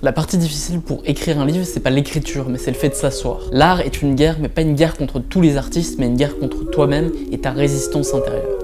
La partie difficile pour écrire un livre, c'est pas l'écriture, mais c'est le fait de s'asseoir. L'art est une guerre, mais pas une guerre contre tous les artistes, mais une guerre contre toi-même et ta résistance intérieure.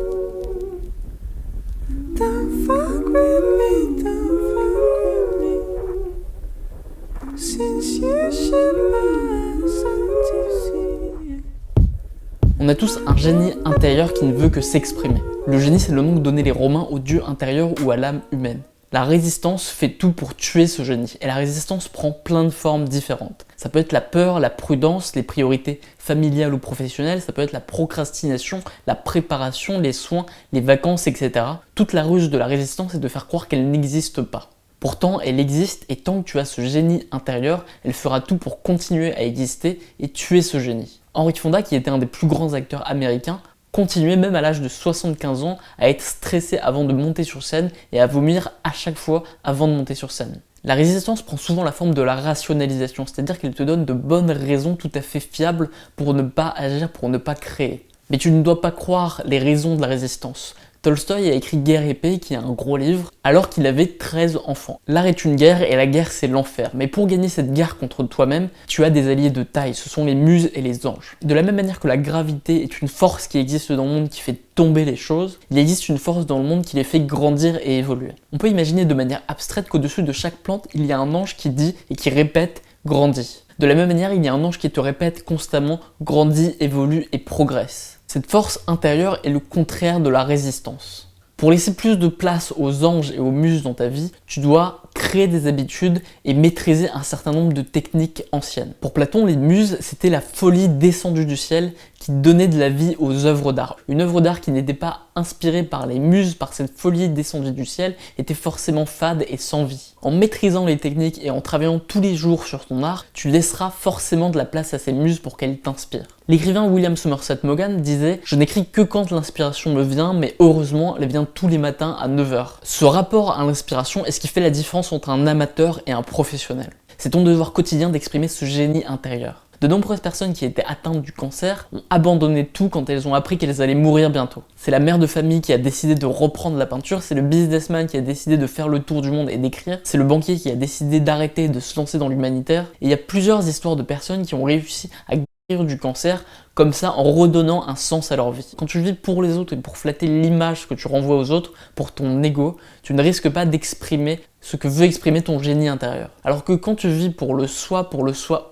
On a tous un génie intérieur qui ne veut que s'exprimer. Le génie, c'est le nom que donnaient les Romains au dieu intérieur ou à l'âme humaine. La résistance fait tout pour tuer ce génie, et la résistance prend plein de formes différentes. Ça peut être la peur, la prudence, les priorités familiales ou professionnelles, ça peut être la procrastination, la préparation, les soins, les vacances, etc. Toute la ruse de la résistance est de faire croire qu'elle n'existe pas. Pourtant, elle existe, et tant que tu as ce génie intérieur, elle fera tout pour continuer à exister et tuer ce génie. Henry Fonda, qui était un des plus grands acteurs américains, continuait même à l'âge de 75 ans à être stressé avant de monter sur scène et à vomir à chaque fois avant de monter sur scène. La résistance prend souvent la forme de la rationalisation, c'est-à-dire qu'elle te donne de bonnes raisons tout à fait fiables pour ne pas agir, pour ne pas créer. Mais tu ne dois pas croire les raisons de la résistance. Tolstoï a écrit Guerre et paix, qui est un gros livre, alors qu'il avait 13 enfants. L'art est une guerre et la guerre c'est l'enfer. Mais pour gagner cette guerre contre toi-même, tu as des alliés de taille, ce sont les muses et les anges. De la même manière que la gravité est une force qui existe dans le monde qui fait tomber les choses, il existe une force dans le monde qui les fait grandir et évoluer. On peut imaginer de manière abstraite qu'au-dessus de chaque plante, il y a un ange qui dit et qui répète « grandis ». De la même manière, il y a un ange qui te répète constamment « grandis, évolue et progresse ». Cette force intérieure est le contraire de la résistance. Pour laisser plus de place aux anges et aux muses dans ta vie, tu dois créer des habitudes et maîtriser un certain nombre de techniques anciennes. Pour Platon, les muses, c'était la folie descendue du ciel qui donnait de la vie aux œuvres d'art. Une œuvre d'art qui n'était pas inspirée par les muses, par cette folie descendue du ciel, était forcément fade et sans vie. En maîtrisant les techniques et en travaillant tous les jours sur ton art, tu laisseras forcément de la place à ces muses pour qu'elles t'inspirent. L'écrivain William Somerset Maugham disait « Je n'écris que quand l'inspiration me vient, mais heureusement, elle vient tous les matins à 9 h ». Ce rapport à l'inspiration est ce qui fait la différence entre un amateur et un professionnel. C'est ton devoir quotidien d'exprimer ce génie intérieur. De nombreuses personnes qui étaient atteintes du cancer ont abandonné tout quand elles ont appris qu'elles allaient mourir bientôt. C'est la mère de famille qui a décidé de reprendre la peinture, c'est le businessman qui a décidé de faire le tour du monde et d'écrire, c'est le banquier qui a décidé d'arrêter de se lancer dans l'humanitaire. Et il y a plusieurs histoires de personnes qui ont réussi à guérir du cancer comme ça en redonnant un sens à leur vie. Quand tu vis pour les autres et pour flatter l'image que tu renvoies aux autres, pour ton ego, tu ne risques pas d'exprimer ce que veut exprimer ton génie intérieur. Alors que quand tu vis pour le soi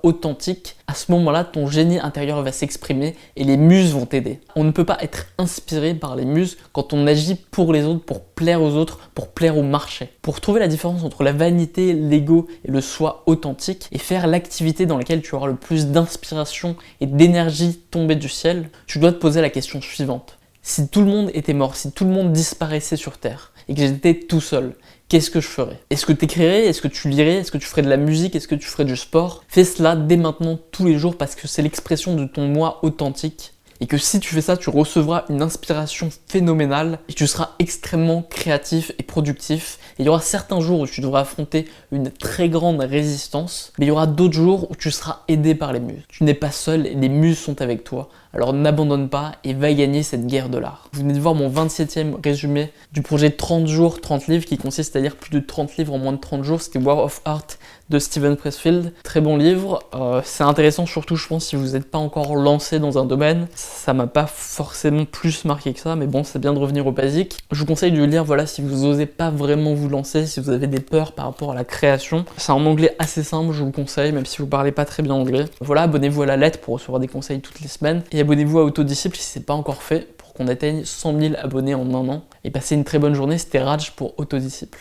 authentique, à ce moment-là, ton génie intérieur va s'exprimer et les muses vont t'aider. On ne peut pas être inspiré par les muses quand on agit pour les autres, pour plaire aux autres, pour plaire au marché. Pour trouver la différence entre la vanité, l'ego et le soi authentique et faire l'activité dans laquelle tu auras le plus d'inspiration et d'énergie tombée du ciel, tu dois te poser la question suivante. Si tout le monde était mort, si tout le monde disparaissait sur Terre et que j'étais tout seul, qu'est-ce que je ferais? Est-ce que tu écrirais? Est-ce que tu lirais? Est-ce que tu ferais de la musique? Est-ce que tu ferais du sport? Fais cela dès maintenant, tous les jours, parce que c'est l'expression de ton moi authentique. Et que si tu fais ça, tu recevras une inspiration phénoménale et tu seras extrêmement créatif et productif. Et il y aura certains jours où tu devras affronter une très grande résistance, mais il y aura d'autres jours où tu seras aidé par les muses. Tu n'es pas seul et les muses sont avec toi. Alors n'abandonne pas et va gagner cette guerre de l'art. Vous venez de voir mon 27e résumé du projet 30 jours, 30 livres qui consiste à lire plus de 30 livres en moins de 30 jours. C'était War of Art de Steven Pressfield. Très bon livre. C'est intéressant surtout je pense si vous n'êtes pas encore lancé dans un domaine. Ça m'a pas forcément plus marqué que ça, mais bon c'est bien de revenir au basique. Je vous conseille de le lire voilà, si vous n'osez pas vraiment vous lancer, si vous avez des peurs par rapport à la création. C'est en anglais assez simple, je vous le conseille, même si vous parlez pas très bien anglais. Voilà, abonnez-vous à la lettre pour recevoir des conseils toutes les semaines. Et abonnez-vous à Autodisciple si c'est pas encore fait pour qu'on atteigne 100 000 abonnés en un an. Et passez une très bonne journée, c'était Raj pour Autodisciple.